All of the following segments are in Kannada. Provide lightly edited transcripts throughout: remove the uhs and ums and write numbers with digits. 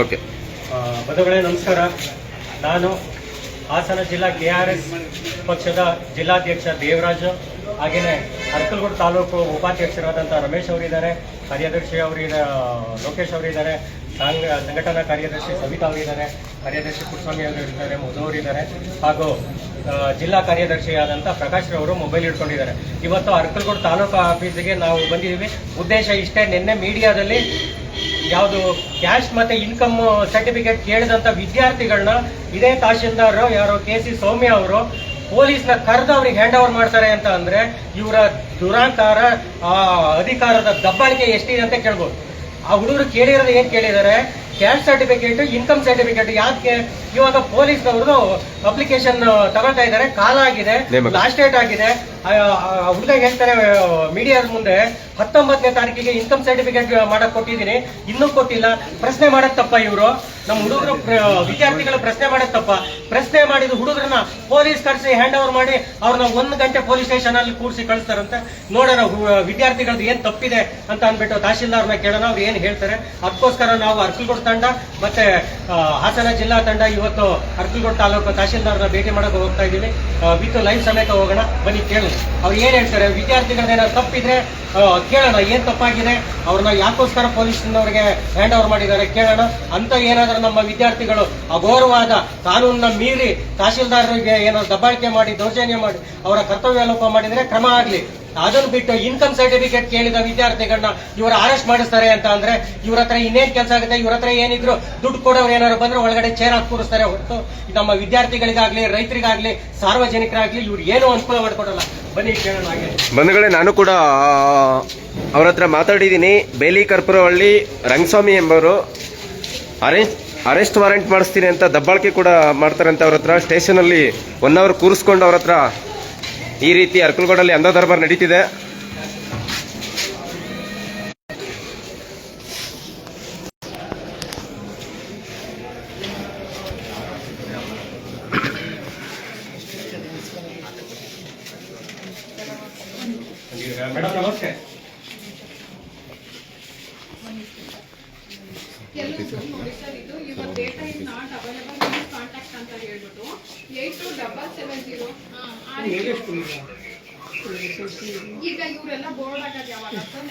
ಓಕೆ. ಬಂಧುಗಳೇ ನಮಸ್ಕಾರ. ನಾನು ಹಾಸನ ಜಿಲ್ಲಾ KRS ಪಕ್ಷದ ಜಿಲ್ಲಾಧ್ಯಕ್ಷ ದೇವರಾಜು, ಹಾಗೆಯೇ ಅರಕಲಗೂಡು ತಾಲೂಕು ಉಪಾಧ್ಯಕ್ಷರಾದಂಥ ರಮೇಶ್ ಅವರಿದ್ದಾರೆ, ಕಾರ್ಯದರ್ಶಿ ಲೋಕೇಶ್ ಅವರಿದ್ದಾರೆ, ಸಂಘಟನಾ ಕಾರ್ಯದರ್ಶಿ ಸವಿತಾ ಅವರಿದ್ದಾರೆ, ಕಾರ್ಯದರ್ಶಿ ಪುಟ್ಟಸ್ವಾಮಿ ಅವರಿದ್ದಾರೆ, ಮಧು ಅವರಿದ್ದಾರೆ, ಹಾಗೂ ಜಿಲ್ಲಾ ಕಾರ್ಯದರ್ಶಿಯಾದಂಥ ಪ್ರಕಾಶ್ ರವರು ಮೊಬೈಲ್ ಇಟ್ಕೊಂಡಿದ್ದಾರೆ. ಇವತ್ತು ಅರಕಲಗೂಡು ತಾಲೂಕು ಆಫೀಸಿಗೆ ನಾವು ಬಂದಿದ್ದೀವಿ. ಉದ್ದೇಶ ಇಷ್ಟೇ, ನಿನ್ನೆ ಮೀಡಿಯಾದಲ್ಲಿ ಯಾವುದು ಕ್ಯಾಶ್ ಮತ್ತೆ ಇನ್ಕಮ್ ಸರ್ಟಿಫಿಕೇಟ್ ಕೇಳಿದಂಥ ವಿದ್ಯಾರ್ಥಿಗಳನ್ನ ಇದೇ ತಹಶೀಲ್ದಾರ್ ಯಾರು KC ಸೌಮ್ಯ ಅವರು ಪೊಲೀಸ್ನ ಕರೆದು ಅವ್ರಿಗೆ ಹ್ಯಾಂಡ್ ಓವರ್ ಮಾಡ್ತಾರೆ ಅಂತ ಅಂದ್ರೆ ಇವರ ದುರಾಂಕಾರ, ಆ ಅಧಿಕಾರದ ದಬ್ಬಾಳಿಕೆ ಎಷ್ಟಿದೆ ಅಂತ ಕೇಳ್ಬೋದು. ಆ ಹುಡುಗರು ಕೇಳಿರೋದು ಏನ್ ಕೇಳಿದ್ದಾರೆ, ಕ್ಯಾಶ್ ಸರ್ಟಿಫಿಕೇಟ್, ಇನ್ಕಮ್ ಸರ್ಟಿಫಿಕೇಟ್. ಯಾಕೆ ಇವಾಗ ಪೊಲೀಸ್ನವ್ರದ್ದು ಅಪ್ಲಿಕೇಶನ್ ತಗೊಳ್ತಾ ಇದ್ದಾರೆ, ಕಾಲ ಆಗಿದೆ, ಲಾಸ್ಟ್ ಡೇಟ್ ಆಗಿದೆ. ಹುಡುಗ ಹೇಳ್ತಾರೆ ಮೀಡಿಯಾದ ಮುಂದೆ 19ನೇ ತಾರೀಕಿಗೆ ಇನ್ಕಮ್ ಸರ್ಟಿಫಿಕೇಟ್ ಮಾಡಕ್ ಕೊಟ್ಟಿದ್ದೀನಿ, ಇನ್ನೂ ಕೊಟ್ಟಿಲ್ಲ. ಪ್ರಶ್ನೆ ಮಾಡಕ್ ತಪ್ಪ ಇವರು? ನಮ್ಮ ಹುಡುಗರು ವಿದ್ಯಾರ್ಥಿಗಳು ಪ್ರಶ್ನೆ ಮಾಡಕ್ ತಪ್ಪ? ಪ್ರಶ್ನೆ ಮಾಡಿದ ಹುಡುಗರನ್ನ ಪೊಲೀಸ್ ಕರೆಸಿ ಹ್ಯಾಂಡ್ ಓವರ್ ಮಾಡಿ ಅವ್ರನ್ನ 1 ಗಂಟೆ ಪೊಲೀಸ್ ಸ್ಟೇಷನ್ ಅಲ್ಲಿ ಕೂರಿಸಿ ಕಳಿಸ್ತಾರಂತೆ. ನೋಡೋಣ ವಿದ್ಯಾರ್ಥಿಗಳದ್ದು ಏನ್ ತಪ್ಪಿದೆ ಅಂತ ಅನ್ಬಿಟ್ಟು ತಹಶೀಲ್ದಾರ್ನ ಕೇಳೋಣ, ಅವ್ರು ಏನ್ ಹೇಳ್ತಾರೆ. ಅದಕ್ಕೋಸ್ಕರ ನಾವು ಅರಕಲಗೂಡು ತಂಡ ಮತ್ತೆ ಹಾಸನ ಜಿಲ್ಲಾ ತಂಡ ಇವತ್ತು ಅರಕಲಗೂಡು ತಾಲೂಕು ತಹಶೀಲ್ದಾರ್ನ ಭೇಟಿ ಮಾಡಕ್ಕೆ ಹೋಗ್ತಾ ಇದ್ದೀವಿ. ವಿತ್ ಲೈವ್ ಸಮೇತ ಹೋಗೋಣ, ಬನ್ನಿ ಕೇಳೋಣ ಅವ್ರು ಏನ್ ಹೇಳ್ತಾರೆ. ವಿದ್ಯಾರ್ಥಿಗಳೇನಾದ್ರು ತಪ್ಪಿದ್ರೆ ಕೇಳೋಣ, ಏನ್ ತಪ್ಪಾಗಿದೆ, ಅವ್ರನ್ನ ಯಾಕೋಸ್ಕರ ಪೊಲೀಸ್ನವ್ರಿಗೆ ಹ್ಯಾಂಡ್ ಓವರ್ ಮಾಡಿದ್ದಾರೆ ಕೇಳೋಣ. ಅಂತ ಏನಾದ್ರೂ ನಮ್ಮ ವಿದ್ಯಾರ್ಥಿಗಳು ಅಘೋರವಾದ ಕಾನೂನನ್ನ ಮೀರಿ ತಹಶೀಲ್ದಾರರಿಗೆ ಏನಾದ್ರು ದಬ್ಬಾಳಿಕೆ ಮಾಡಿ, ದೌರ್ಜನ್ಯ ಮಾಡಿ, ಅವರ ಕರ್ತವ್ಯ ಲೋಪ ಮಾಡಿದ್ರೆ ಕ್ರಮ ಆಗ್ಲಿ. ಅದನ್ನು ಬಿಟ್ಟು ಇನ್ಕಮ್ ಸರ್ಟಿಫಿಕೇಟ್ ಕೇಳಿದ ವಿದ್ಯಾರ್ಥಿಗಳನ್ನ ಇವರು ಅರೆಸ್ಟ್ ಮಾಡಿಸ್ತಾರೆ ಅಂತ ಅಂದ್ರೆ ಇವ್ರ ಹತ್ರ ಇನ್ನೇನ್ ಕೆಲಸ ಆಗುತ್ತೆ? ಇವ್ರ ಹತ್ರ ಏನಿದ್ರು ದುಡ್ಡು ಕೊಡೋರು ಏನಾದ್ರು ಬಂದ್ರೆ ಒಳಗಡೆ ಚೇರ್ ಹಾಕಿ ಕೂರಿಸ್ತಾರೆ ಹೊರತು ನಮ್ಮ ವಿದ್ಯಾರ್ಥಿಗಳಿಗಾಗ್ಲಿ, ರೈತರಿಗಾಗ್ಲಿ, ಸಾರ್ವಜನಿಕರಾಗ್ಲಿ ಇವ್ರು ಏನೂ ಅನುಕೂಲ ಮಾಡ್ಕೊಡಲ್ಲ. ಬನ್ನಿ ಕೇಳೋಣ. ಹಾಗೆ ಬಂಧುಗಳೇ, ನಾನು ಕೂಡ ಅವ್ರ ಹತ್ರ ಮಾತಾಡಿದ್ದೀನಿ. ಬೇಲಿ ಕರ್ಪುರಹಳ್ಳಿ ರಂಗಸ್ವಾಮಿ ಎಂಬವರು ಅರೆಸ್ಟ್ ವಾರೆಂಟ್ ಮಾಡಿಸ್ತೀನಿ ಅಂತ ದಬ್ಬಾಳಿಕೆ ಕೂಡ ಮಾಡ್ತಾರಂತೆ. ಅವ್ರ ಹತ್ರ ಸ್ಟೇಷನಲ್ಲಿ 1 ಅವರ್ ಕೂರಿಸ್ಕೊಂಡು ಅವ್ರ ಹತ್ರ ಈ ರೀತಿ ಅರಕಲಗೂಡಲ್ಲಿ ಅಂಧ ದರ್ಬಾರ್ ನಡೀತಿದೆ. ಮೇಡಮ್ ನಮಸ್ತೆ. ನೋಡಿ ಸರ್, ಇದು your data is not available, please contact ಅಂತ ಹೇಳ್ಬಿಟ್ಟು 8270 ಈಗ ಇವರೆಲ್ಲ ಬೋರ್ಡ್ ಆಗೋದು ಯಾವಾಗ ಸರ್?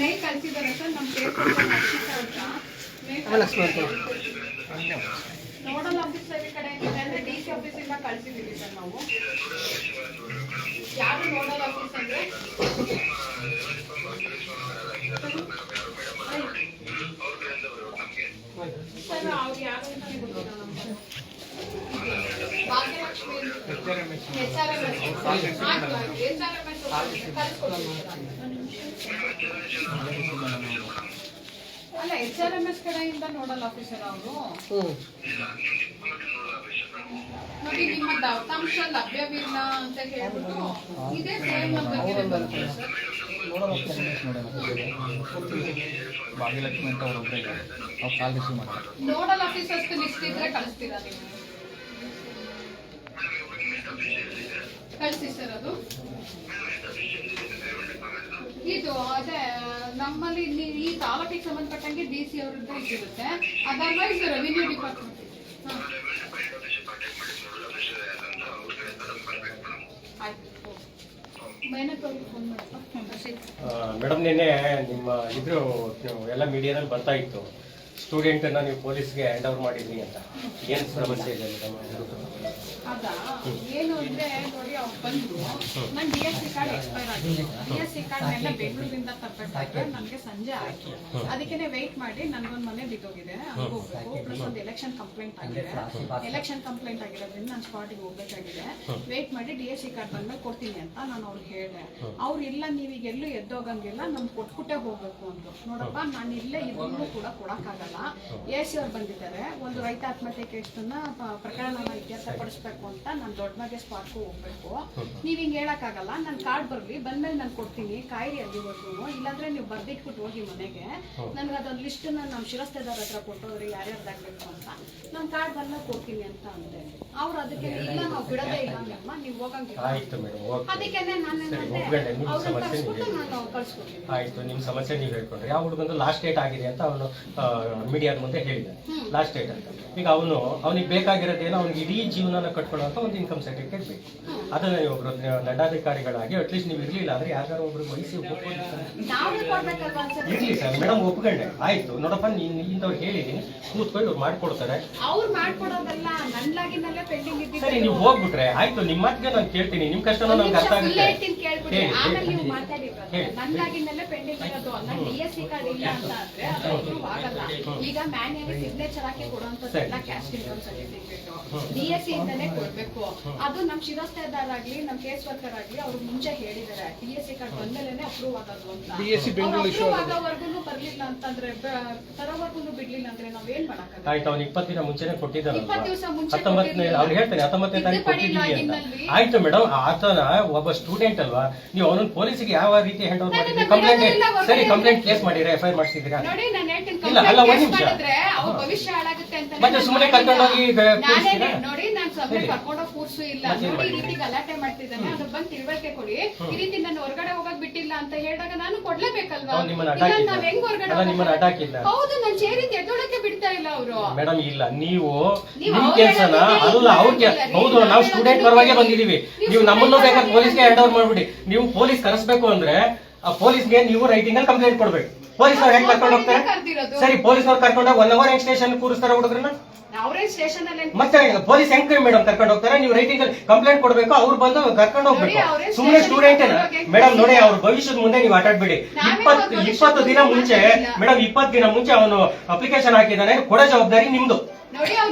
ಮೇಲ್ ಕಳಿಸಿದ್ದಾರೆ ಸರ್ ನಮ್ಮ ನೋಡಲ್ ಆಫೀಸರ್ ಕಡೆಯಿಂದ ಅಂದ್ರೆ DC ಆಫೀಸಿಂದ ಕಳಿಸಿದ್ದೀವಿ ಸರ್ ನಾವು. ಯಾರು ನೋಡಲ್ ಆಫೀಸ್ ಅಂದ್ರೆ ಸರ್ ಅವ್ರು ಯಾರು ಅಂತ ಗೊತ್ತಿಲ್ಲ ನಮ್ಗೆ. ಭಾಗ್ಯಲಕ್ಷ್ಮಿ ಅಲ್ಲ, HRMS ಕಡೆಯಿಂದ ನೋಡಲ್ ಆಫೀಸರ್ ಅವರು. ನೋಡಿ, ನಿಮ್ಮ ದತ್ತಾಂಶ ಲಭ್ಯವಿಲ್ಲ ಅಂತ ಹೇಳ್ಬಿಟ್ಟು ಇದೇ ಸೇಮ್ ನಂಬರ್ಗೆ ಬರುತ್ತೆ ಸರ್. ಭಾಗ್ಯಲಕ್ಷ್ಮಿ ಅಂತ ಅವರೊಬ್ಬರೇ ಅವ್ರು ಕಾಲ್ ರಿಸೀವ್ ಮಾಡ್ತಾರೆ. ನೋಡಲ್ ಆಫೀಸರ್ಸ್ ಲಿಸ್ಟ್ ಇದ್ರೆ ಕಳಿಸ್ತೀರಾ ನೀವು? ಕಳಿಸಿ ಸರ್. ಅದು ಇದು ಅದೇ ನಮ್ಮಲ್ಲಿ ಈ ತಾಲೂಕಿಗೆ ಸಂಬಂಧಪಟ್ಟಂಗೆ DC ಅವರದ್ದು ಇದಿರುತ್ತೆ. Otherwise revenue department. ಮೇಡಮ್, ನಿನ್ನೆ ನಿಮ್ಮ ಇದ್ರು ಎಲ್ಲ ಮೀಡಿಯಾದಲ್ಲಿ ಬರ್ತಾ ಇತ್ತು, ಸ್ಟೂಡೆಂಟನ್ನ ನೀವು ಪೊಲೀಸ್ಗೆ ಹ್ಯಾಂಡ್ ಓವರ್ ಮಾಡಿದ್ರಿ ಅಂತ. ಏನು ಸಮಸ್ಯೆ ಇದೆ ಮೇಡಮ್? ಅದಾ ಏನು ಅಂದ್ರೆ ನೋಡಿ, ಅವ್ರು ಬಂದ್ರು, ನನ್ನ DSC ಕಾರ್ಡ್ ಎಕ್ಸ್ಪೈರ್ ಆಗಿದೆ. DSC ಕಾರ್ಡ್ ಎಲ್ಲ ಬೆಂಗಳೂರಿಂದ ತರ್ಬೇಕಾದ್ರೆ ನನಗೆ ಸಂಜೆ ಆಯ್ತು. ಅದಕ್ಕೆ ವೆಯ್ಟ್ ಮಾಡಿ, ನನ್ಗೊಂದು ಮನೆ ಬಿದ್ದೋಗಿದೆ, ಅಲ್ಲಿ ಹೋಗ್ಬೇಕು. ಪ್ಲಸ್ ಒಂದು ಎಲೆಕ್ಷನ್ ಕಂಪ್ಲೇಂಟ್ ಆಗಿದೆ. ಎಲೆಕ್ಷನ್ ಕಂಪ್ಲೇಂಟ್ ಆಗಿರೋದ್ರಿಂದ ನಾನು ಸ್ಪಾಟಿಗೆ ಹೋಗ್ಬೇಕಾಗಿದೆ. ವೆಯ್ಟ್ ಮಾಡಿ DSC ಕಾರ್ಡ್ ಬಂದ್ಮೇಲೆ ಕೊಡ್ತೀನಿ ಅಂತ ನಾನು ಅವ್ರಿಗೆ ಹೇಳಿದೆ. ಅವ್ರು ಇಲ್ಲ, ನೀವೀಗೆಲ್ಲೂ ಎದ್ದೋಗಂಗಿಲ್ಲ, ನಮ್ಗೆ ಕೊಟ್ಬಿಟ್ಟೆ ಹೋಗ್ಬೇಕು ಅಂದ್ರು. ನೋಡಪ್ಪ, ನಾನು ಇಲ್ಲೇ ಇದನ್ನು ಕೂಡ ಕೊಡಕ್ಕಾಗಲ್ಲ. ಆಗಲ್ಲ. AC ಅವ್ರು ಬಂದಿದ್ದಾರೆ, ಒಂದು ರೈತ ಆತ್ಮಹತ್ಯೆ ಕೇಸನ್ನ ಪ್ರಕರಣನ ಇತ್ಯರ್ಥಪಡಿಸ್ಬೇಕು ಅಂತ ನಾನು ದೊಡ್ಡಮಗೆ ಸ್ಪಾಟ್ಗೂ ಹೋಗ್ಬೇಕು. ನೀವ್ ಹಿಂಗ್ ಹೇಳಕ್ಕಾಗಲ್ಲ, ನನ್ ಕಾರ್ಡ್ ಬರ್ಲಿ, ಬಂದ್ಮೇಲೆ ನಾನು ಕೊಡ್ತೀನಿ, ಕಾಯಿರಿ ಅಲ್ಲಿವರೆಗೂ. ಇಲ್ಲಾಂದ್ರೆ ನೀವು ಬರ್ದಿಟ್ಬಿಟ್ಟು ಹೋಗಿ ಮನೆಗೆ, ನನ್ಗೆ ಅದೊಂದು ಲಿಸ್ಟ್ ನಮ್ಮ ಶಿರಸ್ತೇದಾರ ಹತ್ರ ಕೊಟ್ಟೋದ್ರಿ ಯಾರ್ಯಾರ್ದಾಗ್ಬೇಕು ಅಂತ, ನನ್ ಕಾರ್ಡ್ ಬಂದ್ಮೇಲೆ ಕೊಡ್ತೀನಿ ಅಂತ ಅಂದೆ. ಅವ್ರು ಅದಕ್ಕೆ ಇಲ್ಲ, ನಾವು ಬಿಡೋದೇ ಇಲ್ಲ ಅಮ್ಮ, ನೀವು ಹೋಗಂಗಿಲ್ಲ. ಅದಕ್ಕೆ ನಾನು ಕಳ್ಸ್ಕೊಡ್ತೀನಿ. ಆಯ್ತು, ನಿಮ್ ಸಮಸ್ಯೆ ನೀವು ಹೇಳ್ಕೊಂಡ್ರಿ. ಯಾವ ಹುಡುಗಂದು ಲಾಸ್ಟ್ ಡೇಟ್ ಆಗಿದೆ ಅಂತ ಅವನು ಮೀಡಿಯಾದ ಮುಂದೆ ಹೇಳಿದ, ಲಾಸ್ಟ್ ಡೇಟ್ ಅಂತ. ಈಗ ಅವನಿಗೆ ಬೇಕಾಗಿರೋದೇನೋ, ಅವ್ನಿಗೆ ಇಡೀ ಜೀವನ ಕಟ್ಕೊಳ್ಳುವಂತ ಒಂದು ಇನ್ಕಮ್ ಸರ್ಟಿಫಿಕೇಟ್ ಬೇಕು. ಅದನ್ನ ನೀವು ಒಬ್ರು ದಂಡಾಧಿಕಾರಿಗಳಾಗಿ ಅಟ್ಲೀಸ್ಟ್ ನೀವು ಇರ್ಲಿಲ್ಲ ಅಂದ್ರೆ ಯಾರು ಒಬ್ರು ವಹಿಸಿ ಇರ್ಲಿ ಸರ್. ಮೇಡಮ್ ಒಪ್ಕೊಂಡೆ, ಆಯ್ತು ನೋಡಪ್ಪ, ಇಂಥವ್ರು ಹೇಳಿದೀನಿ, ಕೂತ್ಕೊಂಡು ಅವ್ರು ಮಾಡ್ಕೊಡ್ತಾರೆ. ಅವ್ರು ಮಾಡ್ಕೊಡೋದಲ್ಲ, ನನ್ಲಾಗಿನಲ್ಲೇ ಪೆಂಡಿಂಗ್ ಇದ್ದಿದ್ದು. ಸರಿ, ನೀವು ಹೋಗ್ಬಿಟ್ರೆ ಆಯ್ತು, ನಿಮ್ಮ ಮಾತಿಗೆ ನಾನು ಕೇಳ್ತೀನಿ, ನಿಮ್ ಕಷ್ಟನೂ ನನ್ಗೆ ಅರ್ಥ ಆಗುತ್ತೆ. ಆಮೇಲೆ ನೀವು ಮಾತಾಡಿದ್ರೆ ನನ್ಲಾಗಿನಲ್ಲೇ ಪೆಂಡಿಂಗ್ ಇರೋದು, ನನ್ನ DSC ಕಾರ್ಡ್ ಇಲ್ಲ ಅಂತ ಅಂದ್ರೆ ಅದು ಅಪ್ರೂವ್ ಆಗಲ್ಲ. ಈಗ ಮ್ಯಾನ್ಯಲಿ ಸಿಗ್ನೇಚರ್ ಹಾಕಿ ಕೊಡುವಂತದ್ದೆಲ್ಲ ಕ್ಯಾಸ್ಟ್ ಇನ್ಕಮ್ ಸರ್ಟಿಫಿಕೇಟ್ DSC ಇಂದಾನೆ ಕೊಡ್ಬೇಕು. ಅದು ನಮ್ ಶಿರಸ್ತೇದಾರಾಗ್ಲಿ ನಮ್ ಕೇಸ್ ವರ್ಕರ್ ಆಗ್ಲಿ ಅವ್ರು ಮುಂಚೆ ಹೇಳಿದಾರೆ, DSC ಕಾರ್ಡ್ ಬಂದ್ಮೇಲೆ ಅಪ್ರೂವ್ ಆಗೋದು ಅಂತ. ಅಪ್ರೂವ್ ಆಗೋವರೆಗೂ ಬರ್ಲಿಲ್ಲ ಅಂತಂದ್ರೆ, ತರೋವರೆಗೂ ಬಿಡ್ಲಿಲ್ಲ ಅಂದ್ರೆ ನಾವೇನ್ ಮಾಡಕ್ಕಾಗಲ್ಲ. ಆಯ್ತು, ಅವ್ನು 20 ದಿನ ಮುಂಚೆನೆ ಕೊಟ್ಟಿದ್ದಾರಲ್ಲ, 20 ದಿವಸ ಮುಂಚೆ 19ನೇ ಅವ್ರು ಹೇಳ್ತಾನೆ 19ನೇ ತಾರೀಕು ಕೊಟ್ಟಿದ್ದೀವಿ ಅಂತ. ಆಯ್ತು ಮೇಡಮ್, ಆತನ ಒಬ್ಬ ಸ್ಟೂಡೆಂಟ್ ಅಲ್ವಾ, ನೀವು ಅವನನ್ನ ಪೊಲೀಸಿಗೆ ಯಾವ ರೀತಿ ಹ್ಯಾಂಡ್ ಓವರ್ ಮಾಡಿದ್ರಿ? ಕಂಪ್ಲೇಂಟ್ ಸರಿ, ಕಂಪ್ಲೇಂಟ್ ಕೇಸ್ ಮಾಡಿದ್ರೆ FIR ಮಾಡಿಸಿದ್ರಾ? ಇಲ್ಲ, ಅಲ್ಲ, ಒಂದ್ ನಿಮಿಷ, ಭವಿಷ್ಯ ಹಾಳಾಗುತ್ತೆ ಅಂತ ಮತ್ತೆ ಸುಮ್ಮನೆ ಕರ್ಕೊಂಡೋಗಿ ನೋಡಿ, ನಾನು ಸುಮ್ಮನೆ ಕರ್ಕೊಂಡೋಗಿ ಕೂರ್ಸು ಇಲ್ಲ, ನೋಡಿ ಈ ರೀತಿ ಗಲಾಟೆ ಮಾಡ್ತಿದ್ದಾನೆ, ಅದ್ರ ಬಂದು ತಿಳುವಳಿಕೆ ಕೊಡಿ. ಈ ರೀತಿ ನಾನು ಹೊರಗಡೆ ಹೋಗಕ್ ಬಿಟ್ಟಿಲ್ಲ ಅಂತ ಹೇಳಿದಾಗ ನಾನು ಕೊಡ್ಲೇಬೇಕಲ್ವಾ? ನಾವ್ ಹೆಂಗ್ ಹೊರಗಡೆ? ಹೌದು, ನನ್ ಚೇರಿಂದ ಎದ್ದೊಳಕ್ಕೆ ಬಿಡ್ತಾ ಇಲ್ಲ ಅವರು. ಮೇಡಮ್ ಇಲ್ಲ, ನೀವು ನಿಮ್ ಕೆಲ್ಸನ ಅಲ್ಲ ಅವ್ರಿಗೆ. ಹೌದು, ನಾವು ಸ್ಟೂಡೆಂಟ್ ಪರವಾಗಿ ಬಂದಿದೀವಿ, ನೀವು ನಮ್ಮನ್ನು ಬೇಕಾದ್ರೆ ಪೊಲೀಸ್ಗೆ ಹ್ಯಾಂಡ್ ಓವರ್ ಮಾಡ್ಬಿಡಿ. ನೀವು ಪೊಲೀಸ್ ಕರೆಸ್ಬೇಕು ಅಂದ್ರೆ ಆ ಪೊಲೀಸ್ಗೆ ನೀವು ರೈಟಿಂಗ್ ಅಲ್ಲಿ ಕಂಪ್ಲೇಂಟ್ ಕೊಡ್ಬೇಕು. ಪೊಲೀಸ್ ಅವ್ರು ಹೆಂಗ್ ಕರ್ಕೊಂಡು ಹೋಗ್ತಾರೆ? ಸರಿ, ಪೊಲೀಸ್ ಅವ್ರು ಕರ್ಕೊಂಡೋಗಿ 1 ಅವರ್ ಹೆಂಗ್ ಸ್ಟೇಷನ್ ಕೂರಿಸ್ತಾರ ಹುಡುಗ್ರನ್ನ? ಮತ್ತೆ ಪೊಲೀಸ್ ಹೆಂಗ್ ಮೇಡಮ್ ಕರ್ಕೊಂಡು ಹೋಗ್ತಾರೆ? ನೀವು ರೈಟಿಂಗ್ ಅಲ್ಲಿ ಕಂಪ್ಲೇಂಟ್ ಕೊಡ್ಬೇಕು, ಅವ್ರು ಬಂದು ಕರ್ಕೊಂಡು ಹೋಗ್ಬೇಕು. ಸುಮ್ಮನೆ ಸ್ಟೂಡೆಂಟ್ ಮೇಡಮ್ ನೋಡಿ, ಅವ್ರ ಭವಿಷ್ಯದ ಮುಂದೆ ನೀವು ಆಟಾಡ್ಬೇಡಿ. 20 ದಿನ ಮುಂಚೆ ಮೇಡಮ್, 20 ದಿನ ಮುಂಚೆ ಅವನು ಅಪ್ಲಿಕೇಶನ್ ಹಾಕಿದಾನೆ, ಕೊಡೋ ಜವಾಬ್ದಾರಿ ನಿಮ್ದು.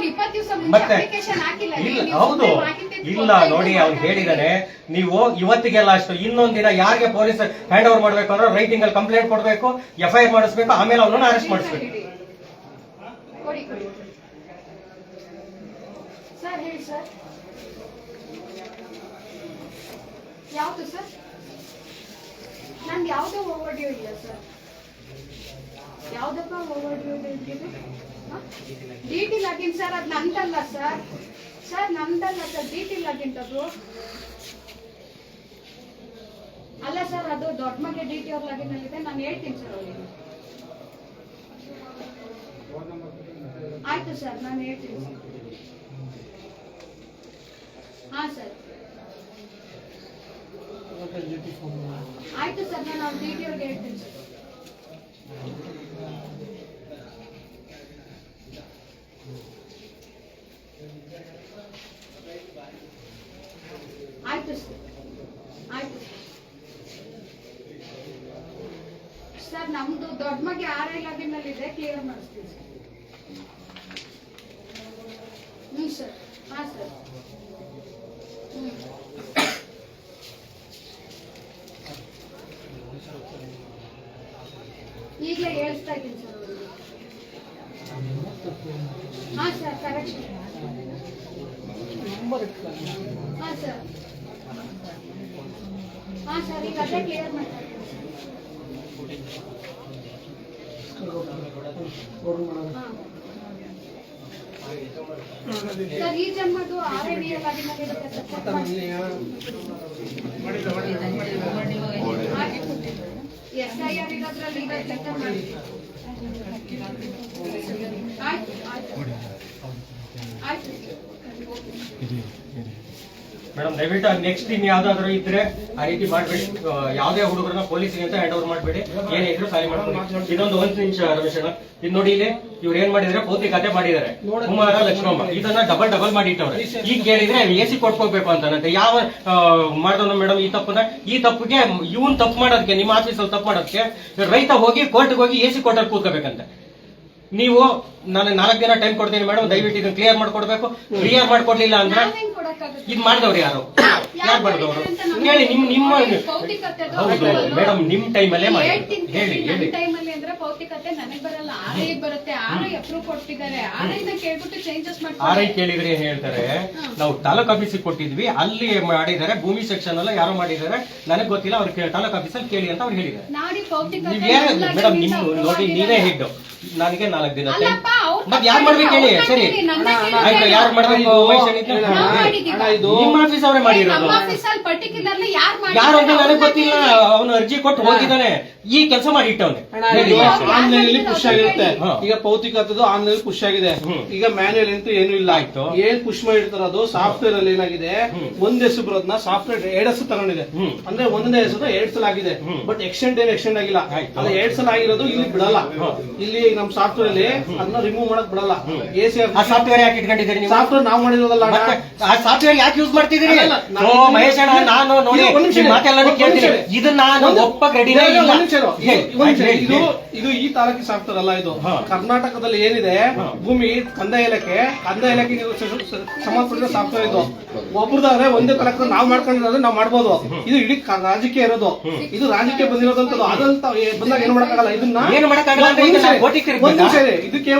ಮತ್ತೆ ಇಲ್ಲ, ಹೌದು, ಇಲ್ಲ ನೋಡಿ, ಅವ್ನು ಹೇಳಿದಾನೆ ನೀವು ಇವತ್ತಿಗೆಲ್ಲ ಅಷ್ಟು, ಇನ್ನೊಂದ್ ದಿನ ಯಾರಿಗೆ ಪೊಲೀಸ್ ಹ್ಯಾಂಡ್ ಓವರ್ ಮಾಡ್ಬೇಕು ಅಂದ್ರೆ ರೈಟಿಂಗ್ ಅಲ್ಲಿ ಕಂಪ್ಲೇಂಟ್ ಕೊಡ್ಬೇಕು, FIR ಮಾಡಿಸ್ಬೇಕು, ಆಮೇಲೆ ಅವನನ್ನ ಅರೆಸ್ಟ್ ಮಾಡಿಸ್ಬೇಕು. ಸರ್ ಹೇಳಿ ಸರ್, ಯಾವುದು ಸರ್? ನಂಗೆ ಯಾವುದೋ ಓವರ್ಡ್ಯೂ ಇಲ್ಲ ಸರ್. ಯಾವ್ದಪ್ಪ ಓವರ್ಡ್ಯೂ ಇದೆ? DT ಲಾಗಿನ್ ಸರ್, ಅದು ನಂದಲ್ಲ ಸರ್. ಸರ್ ನಂದಲ್ಲ ಸರ್, DT ಲಾಗಿನ್ ಅದು ಅಲ್ಲ ಸರ್, ಅದು ದೊಡ್ಡ ಮಗೆ DT ಅವ್ರ ಲಾಗಿನ್ ಅಲ್ಲಿ ಇದೆ. ನಾನು ಹೇಳ್ತೀನಿ ಸರ್ ಅವ್ರಿಗೆ. ಆಯ್ತು ಸರ್, ನಾನು ಹೇಳ್ತೀನಿ ಸರ್. ಹಾ ಸರ್, ಆಯ್ತು ಸರ್, ನಾನು ಅವ್ರ DT ಅವ್ರಿಗೆ ಹೇಳ್ತೀನಿ ಸರ್. ಆಯ್ತು ಸರ್, ಆಯ್ತು ಸರ್. ನಮ್ದು ದೊಡ್ಡ ಮಗೆ RI ಲಾಗಿನ್ ಅಲ್ಲಿ ಇದೆ, ಕ್ಲಿಯರ್ ಮಾಡಿಸ್ತೀವಿ ಸರ್. ಸರ್. ಹಾ ಸರ್. ಈಗಲೇ ಹೇಳ್ತಾ ಇದ್ದೀನಿ ಸರ್ ಅವರಿಗೆ. ಹಾ ಸರ್, ಕರೆಕ್ಷನ್. ಹಾ ಸರ್, ಹಾ ಸರ್, ಈಗ ಅದೇ ಕ್ಲಿಯರ್ ಮಾಡ್ತಾ ಇದ್ದೀನಿ ಸರ್. ಈ ಜನ್ಮದು RIVL ಆಗಿರುತ್ತೆ ಸರ್. SIR ಇರೋದ್ರಲ್ಲಿ ಈಗ ಚೆಕ್ ಮಾಡಿ. ಆಯ್ತು ಆಯ್ತು. ಮೇಡಮ್ ದಯವಿಟ್ಟು ನೆಕ್ಸ್ಟ್ ಇನ್ ಯಾವ್ದಾದ್ರು ಇದ್ರೆ ಆ ರೀತಿ ಮಾಡ್ಬೇಡಿ. ಯಾವ್ದೇ ಹುಡುಗರನ್ನ ಪೊಲೀಸಿಗೆ ಅಂತ ಹ್ಯಾಂಡ್ ಓವರ್ ಮಾಡ್ಬೇಡಿ. ಏನೇ ಇದ್ರು ಖಾಲಿ ಮಾಡ್ಕೊಂಡು. ಇದೊಂದು 1 ನಿಮಿಷ ರಮೇಶ್ ಅಣ್ಣ, ಇದು ನೋಡಿ ಇಲ್ಲಿ ಇವ್ರು ಏನ್ ಮಾಡಿದ್ರೆ ಪೂರ್ತಿ ಕತೆ ಮಾಡಿದ್ದಾರೆ. ಕುಮಾರ ಲಕ್ಷ್ಮಮ್ಮ ಇದನ್ನ ಡಬಲ್ ಮಾಡಿಟ್ಟವ್ರೆ. ಈಗ ಕೇಳಿದ್ರೆ AC ಕೊಟ್ಕೋಬೇಕು ಅಂತಾನಂತೆ. ಯಾವ ಮಾಡ್ದವನು ಮೇಡಮ್ ಈ ತಪ್ಪನ್ನ? ಈ ತಪ್ಪಿಗೆ ಇವನ್ ತಪ್ಪು ಮಾಡೋದಕ್ಕೆ, ನಿಮ್ಮ ಆಫೀಸಲ್ಲಿ ತಪ್ಪು ಮಾಡೋದಕ್ಕೆ ರೈತ ಹೋಗಿ ಕೋರ್ಟ್ಗೆ ಹೋಗಿ AC ಕೋರ್ಟಲ್ಲಿ ಕೂತ್ಕೋಬೇಕಂತೆ. ನೀವು ನಾನು 4 ದಿನ ಟೈಮ್ ಕೊಡ್ತೀನಿ ಮೇಡಮ್, ದಯವಿಟ್ಟು ಇದನ್ನ ಕ್ಲಿಯರ್ ಮಾಡ್ಕೊಡ್ಬೇಕು. ಕ್ಲಿಯರ್ ಮಾಡ್ಕೊಡ್ಲಿಲ್ಲ ಅಂದ್ರೆ ಇದ್ ಮಾಡಿದವ್ರು ಯಾರು ಮಾಡಿದವರು ಹೇಳಿ. ನಿಮ್ಮ ಹೌದು ಮೇಡಮ್, ನಿಮ್ ಟೈಮಲ್ಲೇ ಮಾಡಿ. ಹೇಳಿ ಟೈಮಲ್ಲಿ ಅಂದ್ರೆ ಭೌತಿಕತೆ ನನಗೆ ಬರಲ್ಲ. RI ಬರುತ್ತೆ, RI ಅಪ್ರೂವ್ ಕೊಟ್ಟಿದ್ದಾರೆ, RI ನ ಕೇಳ್ಬಿಟ್ಟು ಚೇಂಜಸ್ RI ಮಾಡ್ತಾರೆ. ಕೇಳಿದ್ರೆ ಏನ್ ಹೇಳ್ತಾರೆ, ನಾವು ತಾಲೂಕ್ ಆಫೀಸಿಗೆ ಕೊಟ್ಟಿದ್ವಿ, ಅಲ್ಲಿ ಮಾಡಿದ್ದಾರೆ, ಭೂಮಿ ಸೆಕ್ಷನ್ ಎಲ್ಲ ಯಾರೋ ಮಾಡಿದ್ದಾರೆ, ನನಗೆ ಗೊತ್ತಿಲ್ಲ, ಅವ್ರು ತಾಲೂಕ್ ಆಫೀಸಲ್ಲಿ ಕೇಳಿ ಅಂತ ಅವ್ರು ಹೇಳಿದ್ದಾರೆ. ನಾಡಿ ಭೌತಿಕ ಮೇಡಮ್ ನಿಮ್ ನೋಡಿ, ನೀವೇ ಹೆಡ್, ನನಗೆ 4 ದಿನ ಟೈಮ್. ಅಲ್ಲಪ್ಪ, ಅವ್ರು ಮತ್ತೆ ಯಾರು ಮಾಡ್ಬೇಕು ಹೇಳಿ? ಸರಿ ನನ್ನ ಆಯ್ತು, ಯಾರು ಮಾಡ್ಬೇಕು? ನಿಮ್ಮ ಆಫೀಸ್ ಅವರೇ ಮಾಡಿರೋದು. ನಮ್ಮ ಆಫೀಸಲ್ಲಿ ಪರ್ಟಿಕ್ಯುಲರ್ಲಿ ಯಾರು ಅಂತ ನನಗೆ ಗೊತ್ತಿಲ್ಲ. ಅವನು ಅರ್ಜಿ ಕೊಟ್ಟು ಹೋಗಿದ್ದಾನೆ, ಈ ಕೆಲಸ ಮಾಡಿ ಇಟ್ಟವನೆ. ಆನ್ಲೈನ್ ಅಲ್ಲಿ ಪುಷ್ ಆಗಿರುತ್ತೆ. ಈಗ ಭೌತಿಕದ್ದು ಆನ್ಲೈನ್ ಪುಷ್ ಆಗಿದೆ. ಈಗ ಮ್ಯಾನ್ಯಲ್ ಅಂತೂ ಏನು ಇಲ್ಲ. ಆಯ್ತು, ಏನ್ ಪುಷ್ ಮಾಡಿರ್ತಾರ ಅದು ಸಾಫ್ಟ್ವೇರ್ ಅಲ್ಲಿ ಏನಾಗಿದೆ, ಒಂದ್ ಹೆಸರು ಬರೋದನ್ನ ಸಾಫ್ಟ್ವೇರ್ 2 ಹೆಸರು ತಗೊಂಡಿದೆ. ಅಂದ್ರೆ ಒಂದೇ ಹೆಸರು 2 ಸಲ ಆಗಿದೆ. ಬಟ್ ಎಕ್ಸ್ಟೆಂಡ್ ಆಗಿಲ್ಲ. ಅದು 2 ಸಲ ಆಗಿರೋದು ಇಲ್ಲಿ ಬಿಡಲ್ಲ. ಇಲ್ಲಿ ನಮ್ ಸಾಫ್ಟ್ವೇರ್ ಅಲ್ಲಿ ಅದನ್ನ ರಿಮೂವ್ ಮಾಡಕ್ ಬಿಡಲ್ಲ. ಆ ಸಾಫ್ಟ್ವೇರ್ ಯಾಕೆ ಇಟ್ಕೊಂಡಿದ್ದೀರಿ ನೀವು? ಸಾಫ್ಟ್ವೇರ್ ನಾವು ಮಾಡಿರೋದಲ್ಲ. ಆ ಸಾಫ್ಟ್ವೇರ್ ಯಾಕೆ ಯೂಸ್ ಮಾಡ್ತಿದ್ದೀರಿ? ಓ ಮಹೇಶ್ ಅಣ್ಣ, ನಾನು ನೋಡಿ ಮಾತೆಲ್ಲ ಕೇಳ್ತೀನಿ, ಇದನ್ನ ನಾನು ಒಪ್ಪಕ್ ರೆಡಿನೇ ಇಲ್ಲ. ಇದು ಈ ತಾಲೂಕಿ ಸಾಫ್ಟ್ವೇರ್ ಅಲ್ಲ. ಇದು ಕರ್ನಾಟಕದಲ್ಲಿ ಏನಿದೆ ಭೂಮಿ ಕಂದಾಯ ಇಲಾಖೆ ಸಂಬಂಧಪಟ್ಟ ಸಾಫ್ಟ್ವೇರ್. ಇದು ಒಬ್ರದಾದ್ರೆ ಒಂದೇ ಕಲೆಕ್ಟರ್ ನಾವು ಮಾಡ್ಕೊಂಡಿರೋದ್ರೆ ನಾವು ಮಾಡ್ಬೋದು. ಇದು ಇಡೀ ರಾಜಕೀಯ ಇರೋದು. ಇದು ರಾಜಕೀಯ ಬಂದಿರೋದಂತದ್ದು. ಅದಂತ ಬಂದಾಗ ಏನ್ ಮಾಡಕ್ಕಾಗಲ್ಲ. ಇದನ್ನ ಏನು ಮಾಡಕ್ಕಾಗಲ್ಲ ಅಂದ್ರೆ ಇದನ್ನ ಕೋಟಿ ತಿರುಗ್ಬೇಕಾ? ಒಂದು ನಿಮಿಷ ಇದೆ. ಇದಕ್ಕೆ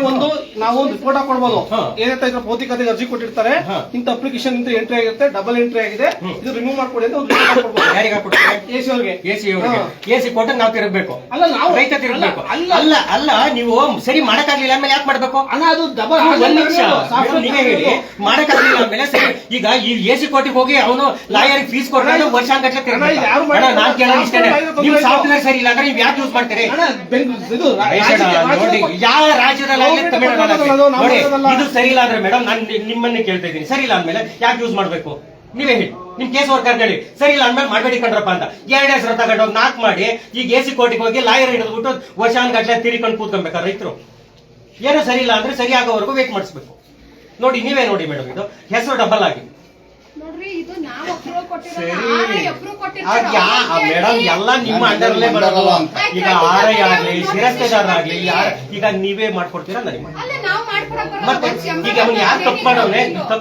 ನಾವು ಒಂದು ರಿಪೋರ್ಟ್ ಹಾಕೊಡ್ಬೋದು. ಏನಂತ ಇದ್ರೆ ಭೌತಿಕತೆಗೆ ಅರ್ಜಿ ಕೊಟ್ಟಿರ್ತಾರೆ, ಇಂತ ಅಪ್ಲಿಕೇಶನ್ ಇಂತ ಎಂಟ್ರಿ ಆಗಿರುತ್ತೆ, ಡಬಲ್ ಎಂಟ್ರಿ ಆಗಿದೆ, ಇದು ರಿಮೂವ್ ಮಾಡ್ಕೊಡಿ ಅಂತ ಒಂದು ರಿಪೋರ್ಟ್ ಹಾಕೊಡ್ಬೋದು. ಯಾರಿಗೆ ಹಾಕೊಡ್ತಾರೆ? ಎಸಿ ಅವ್ರಿಗೆ. ಎಸಿ ಕೊಟ್ಟಾಗ ನಾವು ತಿರುಗ್ಬೇಕು. ಅಲ್ಲ, ನಾವು ರೈತ ತಿರುಗ್ಬೇಕು. ಅಲ್ಲ ನೀವು ಸರಿ ಮಾಡಕ್ಕಾಗ್ಲಿಲ್ಲ ಆಮೇಲೆ ಯಾಕೆ ಮಾಡ್ಬೇಕು? ಅಣ್ಣ ಅದು ಡಬಲ್. ಒಂದ್ ನಿಮಿಷ ನೀವೇ ಹೇಳಿ, ಮಾಡಕ್ಕಾಗ್ಲಿಲ್ಲ ಆಮೇಲೆ ಸರಿ. ಈಗ ಈ ಎಸಿ ಕೋಟಿಗೆ ಹೋಗಿ ಅವನು ಲಾಯರ್ ಫೀಸ್ ಕೊಟ್ಟು ವರ್ಷಾಂಗಟ್ಲೆ ತಿರುಗ್ಬೇಕು. ನಾನ್ ಕೇಳೋದು ಇಷ್ಟೇ, ನೀವು ಸಾಫ್ಟ್ವೇರ್ ಸರಿ ಇಲ್ಲ ಅಂದ್ರೆ ನೀವು ಯಾಕೆ ಯೂಸ್ ಮಾಡ್ತೀರಿ? ನೋಡಿ, ಯಾವ ರಾಜ್ಯದಲ್ಲಿ ನೋಡಿ ಇದು ಸರಿ ಇಲ್ಲ ಅಂದ್ರೆ ಮೇಡಮ್ ನಾನು ನಿಮ್ಮನ್ನೇ ಕೇಳ್ತಾ ಇದ್ದೀನಿ, ಸರಿ ಇಲ್ಲ ಅಂದ್ಮೇಲೆ ಯಾಕೆ ಯೂಸ್ ಮಾಡ್ಬೇಕು? ನೀವೇ ಹೇಳಿ, ನಿಮ್ ಕೇಸ್ ವರ್ಕರ್ ಹೇಳಿ, ಸರಿ ಇಲ್ಲ ಅಂದ್ಮೇಲೆ ಮಾಡ್ಬೇಡಿ ಕಣ್ರಪ್ಪ ಅಂತ 2 ಹೆಸರು ತಗೊಂಡೋಗಿ 4 ಮಾಡಿ ಈಗ ಎಸಿ ಕೋರ್ಟಿಗೆ ಹೋಗಿ ಲಾಯರ್ ಹಿಡಿದ್ಬಿಟ್ಟು ವರ್ಷಾನ್ಗಟ್ಲೆ ತಿರಿಕೊಂಡು ಕೂತ್ಕೊಬೇಕಾ ರೈತರು? ಏನೋ ಸರಿ ಇಲ್ಲ ಅಂದ್ರೆ ಸರಿ ಆಗೋವರೆಗೂ ವೇಟ್ ಮಾಡಿಸ್ಬೇಕು. ನೋಡಿ ನೀವೇ ನೋಡಿ ಮೇಡಮ್, ಇದು ಹೆಸರು ಡಬಲ್ ಆಗಿ ನೋಡ್ರಿ, ಇದು ನಾವು ಅಪ್ರೂವ್ ಸರಿ. ಕೊಟ್ಟಿರೋದು ಮೇಡಮ್ ಎಲ್ಲ ನಿಮ್ಮ ಅಂಡರ್ಲೇ ಬರೋದು. ಈಗ RI ಆಗ್ಲಿ, ಶಿರಸ್ತೇದಾರರಾಗ್ಲಿ, ಈಗ ನೀವೇ ಮಾಡ್ಕೊಡ್ತೀರಾ ನನಗೆ? ಅಲ್ಲ, ನಾವು ಮಾಡ್ಕೊಡಕ್ ಬರಲ್ಲ. ಮತ್ತೆ ಈಗ ಅವ್ನು ಯಾರು ತಪ್ಪು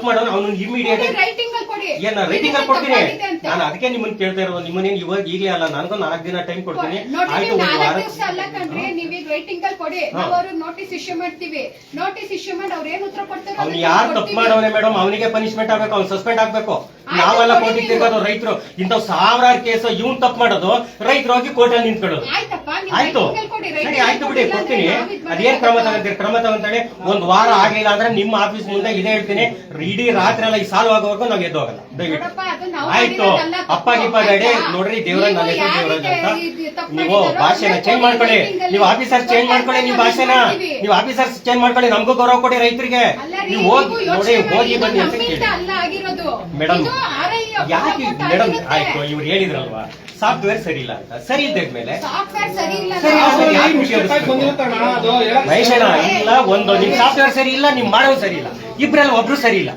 ಮಾಡೋನೆ ಅವನು ಇಮಿಡಿಯೇಟ್ ರೈಟಿಂಗ್ ಅಲ್ಲಿ ಕೊಡಿ. ಏನ ರೈಟಿಂಗ್ ಅಲ್ಲಿ ಕೊಡ್ತೀನಿ. ನಾನು ಅದಕ್ಕೆ ನಿಮ್ಮನ್ನ ಕೇಳ್ತಾ ಇರೋದು. ನಿಮ್ಮನೇನು ಇವಾಗ ಈಗಲೇ ಅಲ್ಲ, ನನಗೂ 4 ದಿನ ಟೈಮ್ ಕೊಡ್ತೀನಿ. ಆಯ್ತು, 1 ವಾರ ಅಲ್ಲ ಕಣ್ರಿ, ನೀವೀಗ ರೈಟಿಂಗ್ ಅಲ್ಲಿ ಕೊಡಿ, ನಾವು ಅವ್ರಿಗೆ ನೋಟಿಸ್ ಇಶ್ಯೂ ಮಾಡ್ತೀವಿ. ನೋಟಿಸ್ ಇಶ್ಯೂ ಮಾಡಿ ಅವ್ರು ಏನ್ ಉತ್ತರ ಕೊಡ್ತಾರೆ ಅವ್ನು ಯಾರು ತಪ್ಪು ಮಾಡೋನೆ ಮೇಡಮ್, ಅವನಿಗೆ ಪನಿಷ್ಮೆಂಟ್ ಆಗ್ಬೇಕು, ಅವ್ನು ಸಸ್ಪೆಂಡ್ ಆಗ್ಬೇಕು. ನಾವೆಲ್ಲ ಕೋರ್ಟಿಗೆ ತಿರ್ಗೋದು ರೈತರು. ಇಂಥವ್ 1000 ಕೇಸು ಇವ್ನ್ ತಪ್ಪು ಮಾಡೋದು, ರೈತರು ಹೋಗಿ ಕೋರ್ಟಲ್ಲಿ ನಿಂತ್ಕೊಳ್ಳೋದು. ಆಯ್ತು ಸರಿ, ಆಯ್ತು ಬಿಡಿ, ಕೊಡ್ತೀನಿ. ಅದೇನ್ ಕ್ರಮ ತಗೊಂತೀರಿ? ಕ್ರಮ ತಗೊಂತಾನೆ 1 ವಾರ ಆಗ್ಲಿಲ್ಲ ಅಂದ್ರೆ ನಿಮ್ಮ ಆಫೀಸ್ ಮುಂದೆ ಇದೇ ಹೇಳ್ತೀನಿ, ಇಡೀ ರಾತ್ರಿ ಎಲ್ಲ ಈ ಸಾಲ್ವ್ ಆಗೋವರೆಗೂ ನಾವ್ ಎದ್ದು ಹೋಗಲ್ಲ. ದಯವಿಟ್ಟು ಆಯ್ತು. ಅಪ್ಪ ಗಿಪ್ಪ ಗಾಡಿ ನೋಡ್ರಿ, ದೇವರಾಜ್, ನನ್ನ ಹೆಸರು ದೇವರಾಜ್ ಅಂತ. ನೀವು ಭಾಷೆನ ಚೇಂಜ್ ಮಾಡ್ಕೊಳ್ಳಿ, ನೀವು ಆಫೀಸರ್ ಚೇಂಜ್ ಮಾಡ್ಕೊಳ್ಳಿ, ನೀವು ಭಾಷೆನ ನೀವು ಆಫೀಸರ್ಸ್ ಚೇಂಜ್ ಮಾಡ್ಕೊಳ್ಳಿ. ನಮಗೂ ಗೌರವ ಕೊಡಿ ರೈತರಿಗೆ. ನೀವು ಹೋಗಿ ನೋಡಿ, ಹೋಗಿ ಬನ್ನಿ ಅಂತ ಕೇಳಿ ಮೇಡಮ್. ಯಾಕೆ ಮೇಡಮ್? ಆಯ್ತು, ಇವ್ರು ಹೇಳಿದ್ರಲ್ವಾ ಸಾಫ್ಟ್ವೇರ್ ಸರಿ ಇಲ್ಲ ಅಂತ. ಸರಿ ಇದ್ಮೇಲೆ ಮಹೇಶಣ್ಣ ಇಲ್ಲ, ನಿಮ್ ಸಾಫ್ಟ್ವೇರ್ ಸರಿ ಇಲ್ಲ, ನಿಮ್ ಮಾಡೋದು ಸರಿ ಇಲ್ಲ, ಇಬ್ರಲ್ಲಿ ಒಬ್ರು ಸರಿ ಇಲ್ಲ.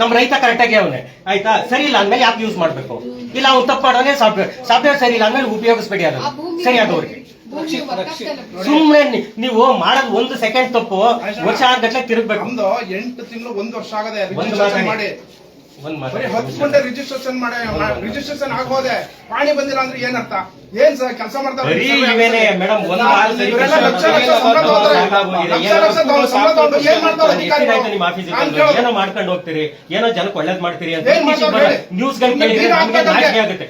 ನಮ್ ರೈತ ಕರೆಕ್ಟಾಗಿ ಅವನೇ, ಆಯ್ತಾ? ಸರಿ ಇಲ್ಲ ಅಂದ್ಮೇಲೆ ಯಾಕೆ ಯೂಸ್ ಮಾಡ್ಬೇಕು? ಇಲ್ಲ ಅವ್ನು ತಪ್ಪು ಮಾಡೋನೇ ಸಾಫ್ಟ್ವೇರ್ ಸರಿ ಇಲ್ಲ ಅಂದ್ಮೇಲೆ ಉಪಯೋಗಿಸ್ಬೇಡಿ. ಅದು ಸರಿ ಆದವ್ರಿಗೆ ಸುಮ್ನೆ ನೀವು ಮಾಡೋದು 1 ಸೆಕೆಂಡ್ ತಪ್ಪು, ವರ್ಷ ಗಟ್ಲೆ ತಿರುಗ್ಬೇಕು. 8 ತಿಂಗಳು 1 ವರ್ಷ ಆಗದೆ ಮಾಡಿ ಹೊತ್ಕೊಂಡೆ ರಿಜಿಸ್ಟ್ರೇಷನ್ ರಿಜಿಸ್ಟ್ರೇಷನ್ ಆಗೋದೆ, ಪಾಣಿ ಬಂದಿಲ್ಲ ಅಂದ್ರೆ ಏನರ್ಥ? ಏನ್ ಸರ್ ಕೆಲಸ ಮಾಡ್ತಾರೆ ಮೇಡಮ್? ನಿಮ್ ಆಫೀಸಿಗೆ ಏನೋ ಮಾಡ್ಕೊಂಡು ಹೋಗ್ತೀರಿ, ಏನೋ ಜನಕ್ಕೆ ಒಳ್ಳೇದ್ ಮಾಡ್ತೀರಿ ಅಂತ ನ್ಯೂಸ್ ಗಳು ಕೇಳಿದ್ರೆ ನಾಚಿಕೆ ಆಗುತ್ತೆ.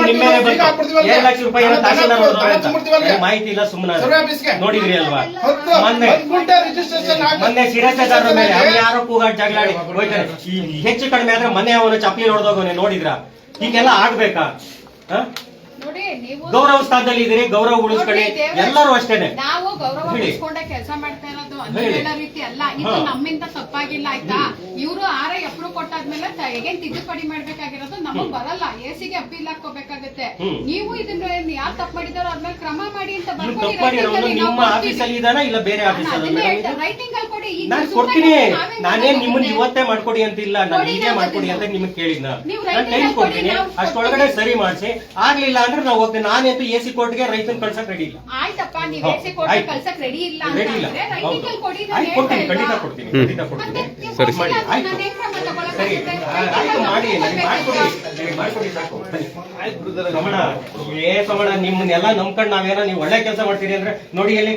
ನಿಮ್ಮೇಲೆ 2 ಲಕ್ಷ ರೂಪಾಯಿ ಏನೋ ತಹಸೀಲ್ದಾರ್ ಮಾಹಿತಿ ಇಲ್ಲ, ಸುಮ್ಮನೆ ನೋಡಿದ್ರಿ ಅಲ್ವಾ? ಮೊನ್ನೆ ಶಿರಸ್ತೇದಾರರ ಮೇಲೆ ಯಾರೋ ಕೂಗಾಡ್ ಜಗಳಾಡಿ ಹೋಯ್ತಾರೆ. ಹೆಚ್ಚು ಕಡಿಮೆ ಆದ್ರೆ ಮನೆ ಅವನು ಚಪ್ಪಲಿ ಹೊಡೆದೋಗವನೆ, ನೋಡಿದ್ರ? ಹೀಗೆಲ್ಲ ಆಗ್ಬೇಕಾ? ಗೌರವ ಸ್ಥಾನದಲ್ಲಿ ಇದ್ರಿ, ಗೌರವ ಉಳಿಸ್ಕೊಳ್ಳಿ. ಎಲ್ಲರೂ ಅಷ್ಟೇನೆ, ನಾವು ಗೌರವ ಉಳಿಸ್ಕೊಂಡೆ ಕೆಲಸ ಮಾಡ್ತಾ ಇರೋದು, ಹೇಳೋ ರೀತಿ ಅಲ್ಲ. ಇದು ನಮ್ಮಿಂದ ತಪ್ಪಾಗಿಲ್ಲ, ಆಯ್ತಾ? ಇವರು RI ಅಪ್ರೂವ್ ಕೊಟ್ಟಾದ್ಮೇಲೆ ಹೇಗೆ ತಿದ್ದುಪಡಿ ಮಾಡ್ಬೇಕಾಗಿರೋದು ನಮಗ್ ಬರಲ್ಲ. ಎಸಿಗೆ ಅಪೀಲ್ ಹಾಕೋಬೇಕಾಗುತ್ತೆ. ನೀವು ಇದನ್ನ ಯಾರು ತಪ್ಪು ಮಾಡಿದಾರೋ ಅದ್ಮೇಲೆ ಕ್ರಮ ಮಾಡಿ ಅಂತ ನಿಮ್ಮ ಆಫೀಸಲ್ಲಿ ಇದಾನ ಇಲ್ಲ ಬೇರೆ ಆಫೀಸಲ್ಲಿ? ರೈಟಿಂಗ್ ಅಲ್ಲಿ ಕೊಡಿ, ನಾನು ಕೊಡ್ತೀನಿ. ನಾನೇನ್ ನಿಮ್ಮನ್ನ ಇವತ್ತೇ ಮಾಡ್ಕೊಡಿ ಅಂತಿಲ್ಲ, ನಾನು ಹೀಗೆ ಮಾಡ್ಕೊಡಿ ಅಂತ ನಿಮ್ಗೆ ಕೇಳಿದ್ನ. ನಾನು ಟೈಮ್ ಕೊಡ್ತೀನಿ, ಅಷ್ಟೊಳಗಡೆ ಸರಿ ಮಾಡಿಸಿ. ಆಗ್ಲಿಲ್ಲ ಅಂದ್ರೆ ನಾವು ಹೋಗ್ತೇನೆ. ನಾನಂತೂ ಎಸಿ ಕೋರ್ಟ್ಗೆ ರೈತನ್ ಕಳ್ಸಕ್ ರೆಡಿ ಇಲ್ಲ. ಆಯ್ತಪ್ಪ, ನೀವು ಎಸಿ ಕೋರ್ಟ್ ಕಳ್ಸಕ್ ರೆಡಿ ಇಲ್ಲ ರೆಡಿ ಇಲ್ಲ. ಕೊಡ್ತೀನಿ, ಖಂಡಿತ ಕೊಡ್ತೀನಿ, ಖಂಡಿತ ಕೊಡ್ತೀನಿ. ಸರಿ ಮಾಡಿ ಆಯ್ತು, ಸರಿ ಆಯ್ತು, ಮಾಡಿ ಮಾಡ್ಕೊಡಿ ಸಾಕು. ರಮಣ, ಸಮಣ ನಿಮ್ಮನ್ನೆಲ್ಲ ನಂಬ್ಕೊಂಡು ನಾವೇನೋ ನೀವು ಒಳ್ಳೆ ಕೆಲಸ ಮಾಡ್ತೀರಿ ಅಂದ್ರೆ ನೋಡಿ, ಎಲ್ಲಿ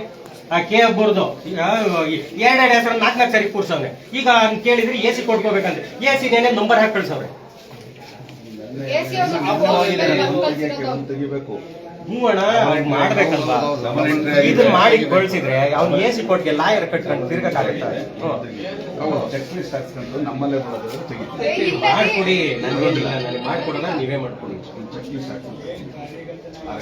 ಕೆ ಬರ್ದು ಎರಡೆರಡು ಹೆಸರು 4 ಸರಿ ಕೂರ್ಸವ್ರೆ. ಈಗ ಕೇಳಿದ್ರೆ AC ಕೊಡ್ಕೋಬೇಕಂದ್ರೆ AC ನೇನೆ ನಂಬರ್ ಹಾಕಿ ಕಳ್ಸವ್ರೆ. ಹ್ಞೂ ಅಣ್ಣ, ಮಾಡ್ಬೇಕಲ್ವಾ? ಇದನ್ನ ಮಾಡಿ ಕಳ್ಸಿದ್ರೆ ಅವ್ನು AC ಕೊಟ್ಟಿಗೆ ಲಾಯರ್ ಕಟ್ಕೊಂಡು ತಿರ್ಗಕ್ಕಾಗತ್ತ? ಮಾಡ್ಕೊಡಿ, ನನ್ಗೇನಿಲ್ಲ, ನನಗೆ ಮಾಡ್ಕೊಡೋಣ, ನೀವೇ ಮಾಡ್ಕೊಡಿ.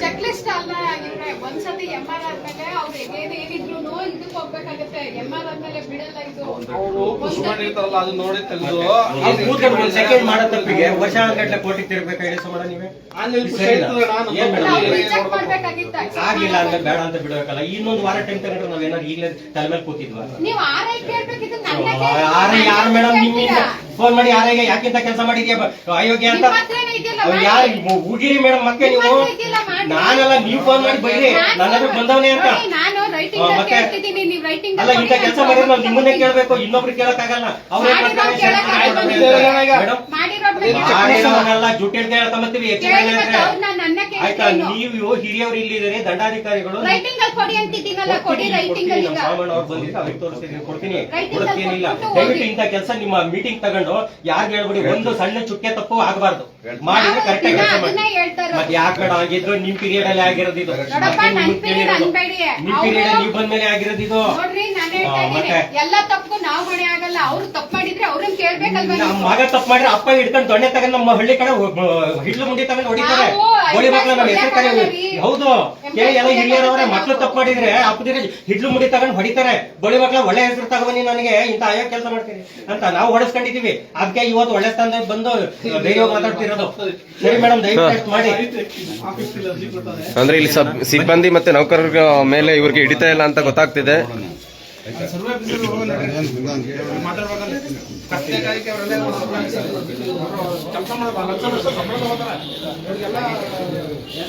ಚೆಕ್ ಲಿಸ್ಟ್ ಅಲ್ಲ ಇವ್ರೆ, ಒಂದ್ಸತಿ MR ಆದ್ಮೇಲೆ ಅವ್ರು ಏನಿದ್ರು ಇದಕ್ಕೆ ಹೋಗ್ಬೇಕಾಗತ್ತೆ. MR ಆದ್ಮೇಲೆ ಬಿಡಲ್ಲ ಇದು. ಅವರು ಪುಷ್ ಮಾಡಿರ್ತಾರಲ್ಲ ಅದು ನೋಡಿ ತೆಗೆದು ಕೂತ್ಕೊಂಡು 1 ಸೆಕೆಂಡ್ ಮಾಡೋ ತಪ್ಪಿಗೆ ವರ್ಷ ಗಂಟೆ ಕೋರ್ಟಿಗೆ ತಿರ್ಬೇಕಾ? ಹೇಳಿ ಸುಮ್ಮನೆ ನೀವೇ ಚೆಕ್ ಮಾಡ್ಬೇಕಾಗಿತ್ತ. ಆಗಿಲ್ಲ ಅಂದ್ರೆ ಬೇಡ ಅಂತ ಬಿಡಬೇಕಲ್ಲ. ಇನ್ನೊಂದು ವಾರ ಟೈಮ್ ತಗೊಂಡ್ರೆ ನಾವೇನಾದ್ರು ಈಗಲೇ ತಲೆ ಮೇಲೆ ಕೂತಿದ್ವಾ? ನೀವು ಆರೈ ಕೇಳ್ಬೇಕಿತ್ತು. ಯಾರು ಮೇಡಮ್ ನಿಮ್ಮಿಂದ ಫೋನ್ ಮಾಡಿ ಯಾರಿಗೆ ಯಾಕಿಂತ ಕೆಲಸ ಮಾಡಿದ್ಯಾ ಅಯೋಗ್ಯ ಅಂತ ಯಾರು ಹುಡುಗಿರಿ ಮೇಡಮ್? ಮತ್ತೆ ನೀವು ನಾನೆಲ್ಲ ನೀವು ಫೋನ್ ಮಾಡಿ ಬೈರಿ ನನ್ನ ಬಂದವನೇ ಅಂತ. ನಾನು ರೈಟಿಂಗ್ ಮತ್ತೆ ಕೇಳ್ತಿದ್ದೀನಿ, ನೀವು ರೈಟಿಂಗ್ ಅಲ್ಲ, ಇಂಥ ಕೆಲಸ ಮಾಡಿದ್ರೆ ನಾವು ನಿಮ್ಮನ್ನೇ ಕೇಳ್ಬೇಕು, ಇನ್ನೊಬ್ರು ಕೇಳಕ್ಕಾಗಲ್ಲ. ಅವ್ರೇ ಮಾಡಿರೋಲ್ಲ ಜುಟ್ ಹೇಳ್ತಾ ಹೇಳ್ಕೊಂಬತ್ತೀವಿ. ಹೆಚ್ಚು ಆಯ್ತಾ? ನೀವು ಹಿರಿಯವರು ಇಲ್ಲಿದ್ದಾರೆ, ದಂಡಾಧಿಕಾರಿಗಳು. ಕೊಡಿ ಅಂತಿದ್ದೀನಲ್ಲ, ಕೊಡಿ ರೈಟಿಂಗ್ ಅಲ್ಲಿ. ಸಾಮಣ್ಣ ಅವ್ರು ಬಂದಿದ್ರೆ ಅವ್ರಿಗೆ ತೋರಿಸ್ತೀನಿ, ಕೊಡ್ತೀನಿ, ಕೊಡೋದೇನಿಲ್ಲ. ದಯವಿಟ್ಟು ಇಂಥ ಕೆಲಸ ನಿಮ್ಮ ಮೀಟಿಂಗ್ ತಗೊಂಡು ಯಾರು ಹೇಳ್ಬಿಡಿ, ಒಂದು ಸಣ್ಣ ಚುಕ್ಕೆ ತಪ್ಪು ಆಗಬಾರ್ದು. ಮಾಡಿದ್ರೆ ಕರೆಕ್ಟ್ ಆಗಿ ಕೆಲಸ ಮಾಡಿ. ಮತ್ತೆ ಯಾಕೆ ಬೇಡ ಆಗಿದ್ರು ನಿಮ್ ಪೀರಿಯಡ್ ಅಲ್ಲಿ ಆಗಿರೋದು ಇದು. ನಿಮ್ ಪೀರಿಯಡ್ ನೀವು ಬಂದ್ಮೇಲೆ ಆಗಿರೋದು ಇದು. ನೋಡ್ರಿ, ನಾನು ಹೇಳ್ತಾ ಇದ್ದೀನಿ, ಎಲ್ಲ ತಪ್ಪು ನಾವು ಹೊಣೆ ಆಗಲ್ಲ. ಅವ್ರು ತಪ್ಪು ಮಾಡಿದ್ರೆ ಅವ್ರನ್ನ ಕೇಳ್ಬೇಕಲ್ವಾ? ನಮ್ಮ ಮಗ ತಪ್ಪು ಮಾಡಿದ್ರೆ ಅಪ್ಪ ಹಿಡ್ಕೊಂಡು ದೊಣ್ಣೆ ತಗೊಂಡು ನಮ್ಮ ಹಳ್ಳಿ ಕಡೆ ಹಿಡ್ಲು ಮುಂಡಿ ತಗೊಂಡು ಹೊಡಿತಾರೆ. ಗೋಳಿ ಮಕ್ಕಳು ನಮ್ಮ ಹೆಸರು ಕಡೆ. ಹೌದು, ಎಲ್ಲ ಹಿರಿಯರವರೇ ಮಕ್ಳು ತಪ್ಪು ಮಾಡಿದ್ರೆ ಅಪ್ಪದಿರ ಹಿಡ್ಲು ಮುಂಡಿ ತಗೊಂಡು ಹೊಡಿತಾರೆ. ಗೋಳಿ ಮಕ್ಕಳ ಒಳ್ಳೆ ಹೆಸರು ತಗೊಂಡಿ ನನಗೆ ಇಂತ ಆಯೋ ಕೆಲಸ ಮಾಡ್ತೀನಿ ಅಂತ ನಾವು ಹೊಡೆಸ್ಕೊಂಡಿದೀವಿ. ಅದಕ್ಕೆ ಇವತ್ತು ಒಳ್ಳೆ ಸ್ಥಾನದಲ್ಲಿ ಬಂದು ಧೈರ್ಯವಾಗಿ ಮಾತಾಡ್ತಿರೋದು. ಸರಿ ಮೇಡಮ್, ದಯವಿಟ್ಟು ಮಾಡಿ. ಅಂದ್ರೆ ಇಲ್ಲಿ ಸಿಬ್ಬಂದಿ ಮತ್ತೆ ನೌಕರರ ಮೇಲೆ ಇವ್ರಿಗೆ ಹಿಡಿತಾ ಇಲ್ಲ ಅಂತ ಗೊತ್ತಾಗ್ತಿದೆ.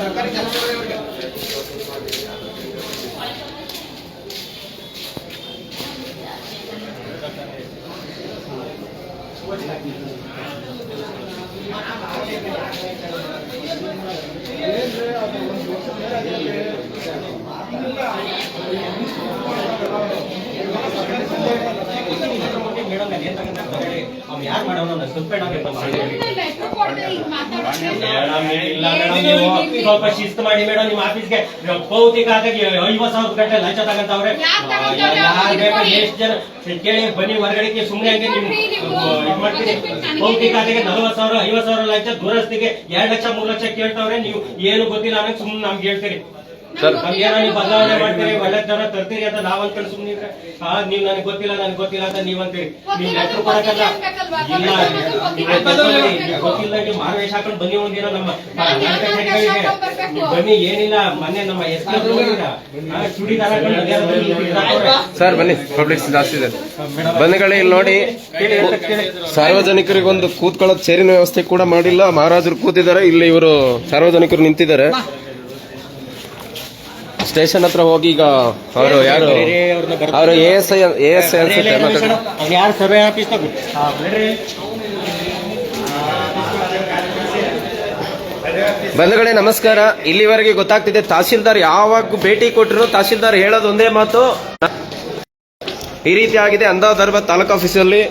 ಸರ್ಕಾರಿ ಕೆಲಸ ಯಾರು ಮಾಡೋಣ ಸ್ವಲ್ಪ ಶಿಸ್ತು ಮಾಡಿ ಮೇಡಮ್. ನಿಮ್ಮ ಆಫೀಸ್ಗೆ ಭೌತಿಕ 50,000 ಗಂಟೆ ಲಂಚ ತಗಂತವ್ರೆ. ಯಾರು ಬೇಕು ಎಷ್ಟು ಜನ ಕೇಳಿ ಬನ್ನಿ ಹೊರಗಡೆಗೆ. ಸುಮ್ಮನೆ ಹಂಗೆ ನಿಮ್ ಇದು ಮಾಡ್ತೀನಿ. ಭೌತಿಕ 40,000 50,000 ಲಂಚ, ದೂರಸ್ತಿಗೆ 2 ಲಕ್ಷ 3 ಲಕ್ಷ ಕೇಳ್ತಾವ್ರೆ. ನೀವು ಏನು ಗೊತ್ತಿಲ್ಲ ಅನ್ನೋದು ಸುಮ್ಮನೆ ನಮ್ಗೆ ಹೇಳ್ತೀರಿ. ನಮ್ಗೇನೋ ನೀವು ಬದಲಾವಣೆ ಮಾಡ್ತೀರಿ, ಒಳ್ಳೆ ಜನ ತರ್ತೀರಿ ಅಂತ ನಾವ್ ಅನ್ಕೊಂಡು ಸುಮ್ಮನೆ ನೀವ್ ನನಗೆ ಗೊತ್ತಿಲ್ಲ ಅಂತ ನೀವ್ ಅಂತೀರಿ. ನೀವ್ ಲೆಟ್ರ್ ಕೊಡಕ್ಕಲ್ಲ. ಇಲ್ಲ ಗೊತ್ತಿಲ್ಲ, ನೀವು ಮಾರ್ವೇಶ ಹಾಕೊಂಡು ಬನ್ನಿ ಒಂದಿನ ನಮ್ಮ ಬನ್ನಿ. ಏನಿಲ್ಲ, ಮೊನ್ನೆ ನಮ್ಮ ಚೂಡಿದಾರ ಸರ್ ಬನ್ನಿ, ಪಬ್ಲಿಕ್ ಜಾಸ್ತಿ ಇದೆ. ಬಂಧುಗಳೇ, ಇಲ್ಲಿ ನೋಡಿ, ಸಾರ್ವಜನಿಕರಿಗೊಂದು ಕೂತ್ಕೊಳ್ಳೋದು ಚೇರಿನ ವ್ಯವಸ್ಥೆ ಕೂಡ ಮಾಡಿಲ್ಲ. ಮಹಾರಾಜರು ಕೂತಿದ್ದಾರೆ, ಇಲ್ಲಿ ಇವರು ಸಾರ್ವಜನಿಕರು ನಿಂತಿದ್ದಾರೆ. ಸ್ಟೇಷನ್ ಹತ್ರ ಹೋಗಿ ಈಗ ಅವರು ಯಾರು ಅವರು ASI ಅನ್ಸುತ್ತೆ. ಯಾರು ಸರ್ವೆ ಆಫೀಸ್ ಬಂಧುಗಳೇ ನಮಸ್ಕಾರ. ಇಲ್ಲಿವರೆಗೆ ಗೊತ್ತಾಗ್ತಿದೆ, ತಹಸೀಲ್ದಾರ್ ಯಾವಾಗ ಭೇಟಿ ಕೊಟ್ಟರು ತಹಸೀಲ್ದಾರ್ ಹೇಳೋದು ಒಂದೇ ಮಾತು. ಈ ರೀತಿ ಆಗಿದೆ ಅಂದಾದರ್ಬ ತಾಲೂಕು ಆಫೀಸಲ್ಲಿ.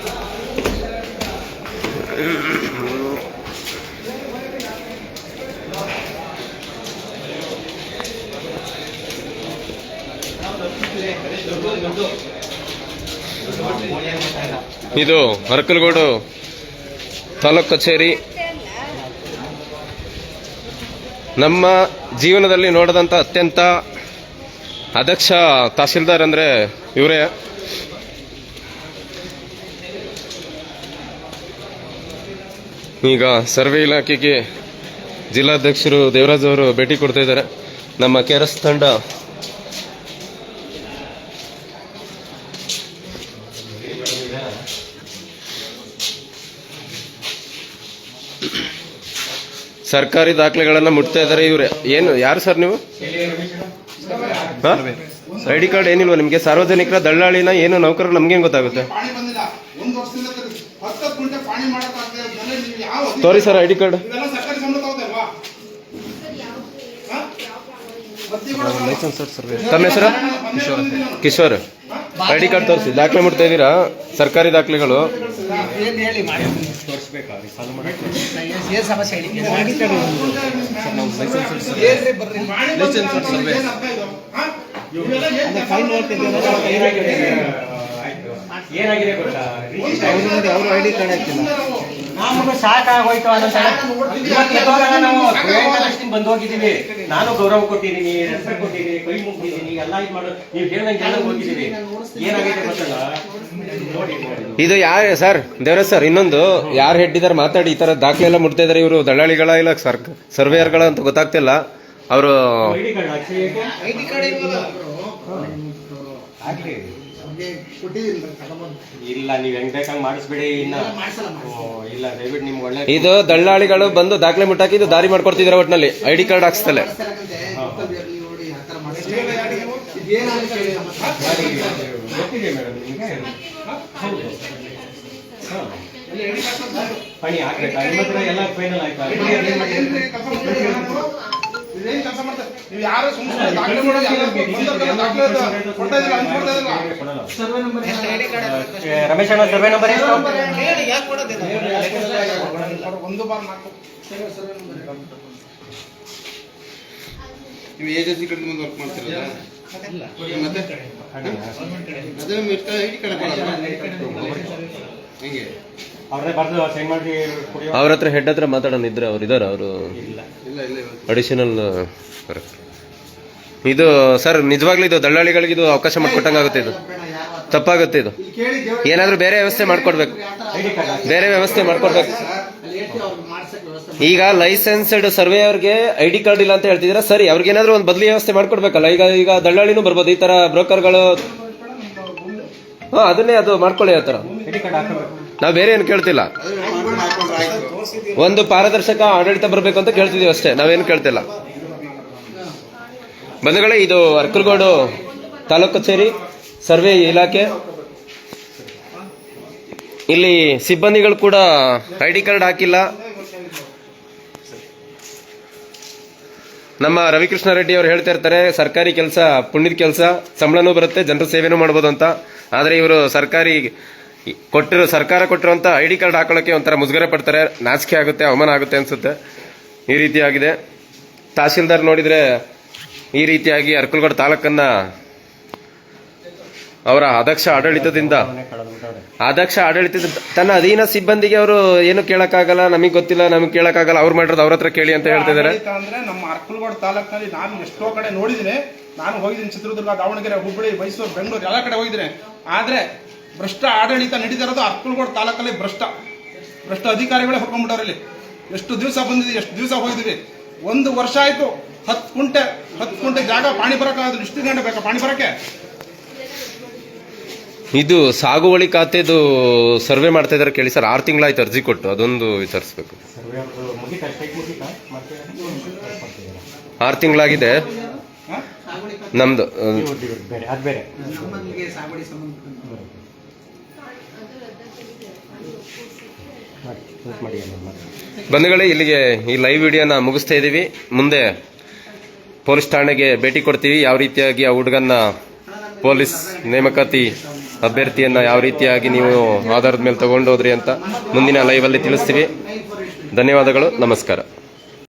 ಇದು ಅರಕಲಗೂಡು ತಾಲೂಕು ಕಚೇರಿ. ನಮ್ಮ ಜೀವನದಲ್ಲಿ ನೋಡಿದಂಥ ಅತ್ಯಂತ ಅಧ್ಯಕ್ಷ ತಹಸೀಲ್ದಾರ್ ಅಂದ್ರೆ ಇವರೇ. ಈಗ ಸರ್ವೆ ಇಲಾಖೆಗೆ ಜಿಲ್ಲಾಧ್ಯಕ್ಷರು ದೇವರಾಜ್ ಅವರು ಭೇಟಿ ಕೊಡ್ತಾ ಇದ್ದಾರೆ. ನಮ್ಮ KRS ತಂಡ ಸರ್ಕಾರಿ ದಾಖಲೆಗಳನ್ನ ಮುಟ್ತಾ ಇದ್ದಾರೆ. ಇವ್ರೆ ಏನು, ಯಾರು ಸರ್ ನೀವು? ಐಡಿ ಕಾರ್ಡ್ ಏನಿಲ್ವಾ ನಿಮ್ಗೆ? ಸಾರ್ವಜನಿಕರ ದಳ್ಳಾಳಿನ ಏನು ನೌಕರರು ನಮ್ಗೇನ್ ಗೊತ್ತಾಗುತ್ತೆ? ಪಾಣಿ ಬಂದಿಲ್ಲ, 1 ವರ್ಷದಿಂದ 10 ಗುಂಟೆ ಪಾಣಿ ಮಾಡಕ್ಕಾಗದೆ ತೋರಿ ಸರ್ ಐಡಿ ಕಾರ್ಡ್. ಇದೆಲ್ಲ ಸರ್ಕಾರಿ ಸಂಬಳ ತಗೋತಲ್ವಾ? ತಮ್ಮ ಹೆಸರು ಕಿಶೋರ್. ಐಡಿ ಕಾರ್ಡ್ ತೋರಿಸಿ, ದಾಖಲೆ ಮುಟ್ತಾ ಇದ್ದೀರಾ? ಸರ್ಕಾರಿ ದಾಖಲೆಗಳು ತೋರಿಸ್ಬೇಕಾ ಸಾಲು ಮಾಡಕ್ಕೆ? ಏನಾಗಿದೆ ಗೊತ್ತಾ, ಅವರು ಐಡಿ ಕಾರ್ಡ್ ಹಾಕಿಲ್ಲ. ನಮ್ಗೆ ಸಾಕಾಗೋಯ್ತು ಅನ್ನೋದು. ಇವತ್ತು ಎದ್ದೋದಾಗ ನಾವು ಬಂದು ಹೋಗಿದ್ದೀವಿ. ನಾನು ಗೌರವ ಕೊಟ್ಟಿದ್ದೀನಿ, ರೆಸ್ಪೆಕ್ಟ್ ಕೊಟ್ಟಿದ್ದೀನಿ, ಕೈ ಮುಗಿದ್ದೀನಿ, ಎಲ್ಲ ಇದು ಮಾಡೋದು ನೀವು ಹೇಳ್ದಂಗೆ ಎಲ್ಲ ಹೋಗಿದ್ದೀವಿ. ಏನಾಗಿದೆ ಗೊತ್ತಲ್ಲ ನೋಡಿ. ಇದು ಯಾರು ಸರ್? ದೇವರಾಜ್ ಸರ್, ಇನ್ನೊಂದು ಯಾರು ಹೆಡ್ ಇದಾರೆ ಮಾತಾಡಿ. ಈ ತರ ದಾಖಲೆ ಎಲ್ಲ ಮುಟ್ತಾ ಇದಾರೆ. ಇವರು ದಳ್ಳಾಳಿಗಳ ಇಲ್ಲ ಸರ್ವೇಯರ್ಗಳ ಅಂತ ಗೊತ್ತಾಗ್ತಿಲ್ಲ. ಅವರು ಐಡಿ ಕಾರ್ಡ್ ಹಾಕ್ಸಿ. ಐಡಿ ಕಾರ್ಡ್ ಇಲ್ವಲ್ಲ? ಆಗ್ಲಿ ಇಲ್ಲ, ನೀವ್ ಹೆಂಗ್ ಬೇಕಂಗ್ ಮಾಡಿಸ್ಬಿಡಿ. ಇನ್ನ ಇಲ್ಲ, ದಯವಿಟ್ಟು ನಿಮ್ಗೆ ಒಳ್ಳೆ ಇದು ದಳ್ಳಾಳಿಗಳು ಬಂದು ದಾಖಲೆ ಮುಟ್ಟಾಕಿ ಇದು ದಾರಿ ಮಾಡ್ಕೊಡ್ತಿದಾರೆ. ಒಟ್ಟಿನಲ್ಲಿ ಐಡಿ ಕಾರ್ಡ್ ಹಾಕ್ಸ್ತಲೆ. ಗೊತ್ತಿದೆ ಮೇಡಮ್ ನಿಮ್ಗೆ? ಹೌದು. ಪಣಿ ಹಾಕ್ಬೇಕಾ? ನಿಮ್ಮ ಹತ್ರ ಎಲ್ಲ ಫೈನಲ್ ಆಯ್ತಾ? ಇದೇನ್ ಕೆಲಸ ಮಾಡ್ತಾರೆ ನೀವು? ಯಾರು ಸುಮ್ಮನೆ ದಾಖಲೆ ಮಾಡೋದು, ಕೊಡ್ತಾ ಇದ್ದಿಲ್ಲ, ಹಂಚ್ಕೊಡ್ತಾ ಇದ್ದಿಲ್ಲ. ರಮೇಶ್ ಅಣ್ಣ, ಸರ್ವೆ ನಂಬರ್ ಎಷ್ಟು? ಒಂದು ಬಾರ್ ನಾಲ್ಕು ನೀವು ಏಜೆನ್ಸಿ ಕಡೆ ಮುಂದೆ ವರ್ಕ್ ಮಾಡ್ತಿರಲ್ಲ ಮತ್ತೆ ಅದೇ ಐಡಿ ಕಾರ್ಡ್ ಹೆಂಗೆ ಅವ್ರೇ ಬರ್ದು ಸೈನ್ ಮಾಡಿ ಕುಡಿಯೋ. ಅವ್ರ ಹತ್ರ ಹೆಡ್ ಹತ್ರ ಮಾತಾಡೋಣ ಇದ್ರೆ. ಅವ್ರು ಇದಾರೆ, ಅವರು ಇಲ್ಲ ಇಲ್ಲ ಇಲ್ಲ ಅಡಿಷನಲ್. ಇದು ಸರ್ ನಿಜವಾಗ್ಲೂ ಇದು ದಳ್ಳಾಳಿಗಳಿಗೆ ಇದು ಅವಕಾಶ ಮಾಡಿಕೊಟ್ಟಂಗಾಗುತ್ತೆ. ಇದು ತಪ್ಪಾಗುತ್ತೆ. ಇದು ಏನಾದ್ರೂ ಬೇರೆ ವ್ಯವಸ್ಥೆ ಮಾಡ್ಕೊಡ್ಬೇಕು, ಬೇರೆ ವ್ಯವಸ್ಥೆ ಮಾಡ್ಕೊಡ್ಬೇಕು. ಈಗ ಲೈಸೆನ್ಸ್ಡ್ ಸರ್ವೇಯರ್ಗೆ ಐಡಿ ಕಾರ್ಡ್ ಇಲ್ಲ ಅಂತ ಹೇಳ್ತಿದ್ದೀರಾ, ಸರಿ. ಅವ್ರಿಗೇನಾದ್ರೂ ಒಂದು ಬದಲಿ ವ್ಯವಸ್ಥೆ ಮಾಡ್ಕೊಡ್ಬೇಕಲ್ಲ. ಈಗ ದಳ್ಳಾಳಿನೂ ಬರ್ಬೋದು, ಈ ತರ ಬ್ರೋಕರ್ಗಳು. ಅದನ್ನೇ ಅದು ಮಾಡ್ಕೊಳ್ಳಿ. ಆ ತರ ಐಡಿ ಕಾರ್ಡ್ ಹಾಕಬೇಕು. ನಾವು ಬೇರೆ ಏನು ಕೇಳ್ತಿಲ್ಲ. ಒಂದು ಪಾರದರ್ಶಕ ಆಡಳಿತ ಬರಬೇಕು ಅಂತ ಕೇಳ್ತಿದೀವಿ ಅಷ್ಟೇ, ನಾವೇನು ಕೇಳ್ತಿಲ್ಲ. ಬಂಧುಗಳೇ, ಇದು ಅರ್ಕಲಗೂಡು ತಾಲೂಕು ಕಚೇರಿ ಸರ್ವೆ ಇಲಾಖೆ. ಇಲ್ಲಿ ಸಿಬ್ಬಂದಿಗಳು ಕೂಡ ಐಡಿ ಕಾರ್ಡ್ ಹಾಕಿಲ್ಲ. ನಮ್ಮ ರವಿಕೃಷ್ಣ ರೆಡ್ಡಿ ಅವರು ಹೇಳ್ತಾ ಇರ್ತಾರೆ, ಸರ್ಕಾರಿ ಕೆಲಸ ಪುಣ್ಯದ ಕೆಲಸ, ಸಂಬಳನೂ ಬರುತ್ತೆ, ಜನರ ಸೇವೆನೂ ಮಾಡ್ಬೋದು ಅಂತ. ಆದರೆ ಇವರು ಸರ್ಕಾರ ಕೊಟ್ಟಿರುವಂತ ಐಡಿ ಕಾರ್ಡ್ ಹಾಕೊಳ್ಳೋಕೆ ಒಂಥರ ಮುಜುಗರ ಪಡ್ತಾರೆ. ನಾಚಿಕೆ ಆಗುತ್ತೆ, ಅವಮಾನ ಆಗುತ್ತೆ ಅನ್ಸುತ್ತೆ. ಈ ರೀತಿಯಾಗಿದೆ. ತಹಸೀಲ್ದಾರ್ ನೋಡಿದ್ರೆ ಈ ರೀತಿಯಾಗಿ ಅರ್ಕಲಗೂಡು ತಾಲೂಕನ್ನ ಅವರ ಅದಕ್ಷ ಆಡಳಿತದಿಂದ ತನ್ನ ಅಧೀನ ಸಿಬ್ಬಂದಿಗೆ ಅವರು ಏನು ಕೇಳಕ್ಕಾಗಲ್ಲ, ನಮಗೆ ಗೊತ್ತಿಲ್ಲ, ನಮಗೆ ಕೇಳಕ್ಕಾಗಲ್ಲ, ಅವ್ರು ಮಾಡಿರೋದು ಅವ್ರ ಹತ್ರ ಕೇಳಿ ಅಂತ ಹೇಳ್ತಿದ್ದಾರೆ. ಅಂದ್ರೆ ನಮ್ಮ ಅರ್ಕಲಗೂಡು ತಾಲೂಕಿನಲ್ಲಿ ನಾನು ಎಷ್ಟೋ ಕಡೆ ನೋಡಿದ್ದೀನಿ. ನಾನು ಹೋಗಿದ್ದೀನಿ, ಚಿತ್ರದುರ್ಗ, ದಾವಣಗೆರೆ, ಹುಬ್ಬಳ್ಳಿ, ಮೈಸೂರು, ಬೆಂಗಳೂರು ಎಲ್ಲ ಕಡೆ ಹೋಗಿದ್ದೀನಿ. ಆದ್ರೆ ಭ್ರಷ್ಟ ಆಡಳಿತ ನಡೀತಿರೋದು ಅರ್ಕಲಗೂಡು ತಾಲೂಕಲ್ಲಿ. ಭ್ರಷ್ಟ ಅಧಿಕಾರಿಗಳೇ ಹೊಡ್ಕೊಂಡ್ಬಿಟ್ಟವ್ರೆ. ಇಲ್ಲಿ ಎಷ್ಟು ದಿವಸ ಬಂದಿದ್ದೀವಿ, ಎಷ್ಟು ದಿವಸ ಹೋಗಿದ್ದೀವಿ. 1 ವರ್ಷ ಆಯ್ತು. 10 ಕುಂಟೆ ಜಾಗ ಪಾಣಿ ಬರಕ್ಕಾದ್ರು. ಇಷ್ಟು ಗಂಟೆ ಬೇಕಾ ಪಾಣಿ ಬರಕ್ಕೆ? ಇದು ಸಾಗುವಳಿ ಖಾತೆದು ಸರ್ವೆ ಮಾಡ್ತಾ ಇದಾರೆ ಕೇಳಿ ಸರ್. 6 ತಿಂಗಳಾಯ್ತು ಅರ್ಜಿ ಕೊಟ್ಟು, ಅದೊಂದು ವಿಚಾರಿಸಬೇಕು. 6 ತಿಂಗಳಾಗಿದೆ ನಮ್ದು. ಬಂಧುಗಳೇ, ಇಲ್ಲಿಗೆ ಈ ಲೈವ್ ವಿಡಿಯೋನ ಮುಗಿಸ್ತಾ ಇದ್ದೀವಿ. ಮುಂದೆ ಪೊಲೀಸ್ ಠಾಣೆಗೆ ಭೇಟಿ ಕೊಡ್ತೀವಿ. ಯಾವ ರೀತಿಯಾಗಿ ಆ ಹುಡುಗನ್ನ ಪೊಲೀಸ್ ನೇಮಕಾತಿ ಅಭ್ಯರ್ಥಿಯನ್ನ ಯಾವ ರೀತಿಯಾಗಿ ನೀವು ಆಧಾರದ ಮೇಲೆ ತಗೊಂಡೋದ್ರಿ ಅಂತ ಮುಂದಿನ ಲೈವ್ ಅಲ್ಲಿ ತಿಳಿಸ್ತೀವಿ. ಧನ್ಯವಾದಗಳು, ನಮಸ್ಕಾರ.